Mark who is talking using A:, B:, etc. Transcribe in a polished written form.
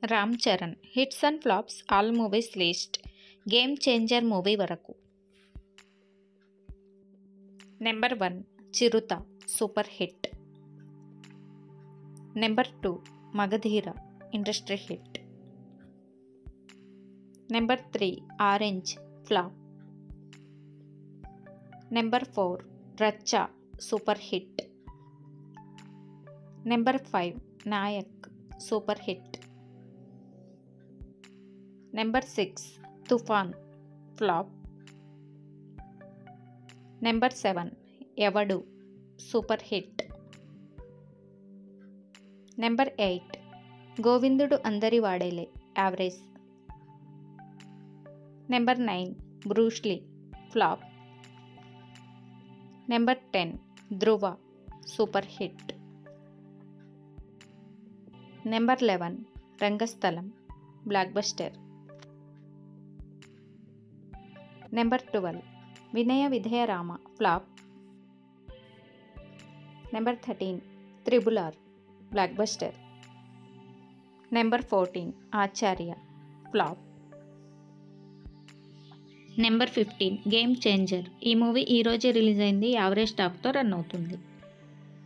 A: Ram Charan hits and flops all movies list game changer movie వరకు. Number 1 Chirutha super hit. Number 2 Magadheera industry hit. Number 3 orange flop. Number 4 Racha super hit. Number 5 Nayak super hit. Number 6 Toofan flop. Number 7 ఎవడు super hit. Number 8 Govindudu Andari Vaadele average. Number 9 Bruce Lee flop. Number 10 Dhruva super hit. Number 11 Rangasthalam block buster. Number 12 Vinaya Vidheya Rama flop. Number 13 triple R block buster. Number 14 Acharya flop. Number 15 game changer. ఈ movie ఈరోజే release అయింది, average టాక్తో run అవుతుంది.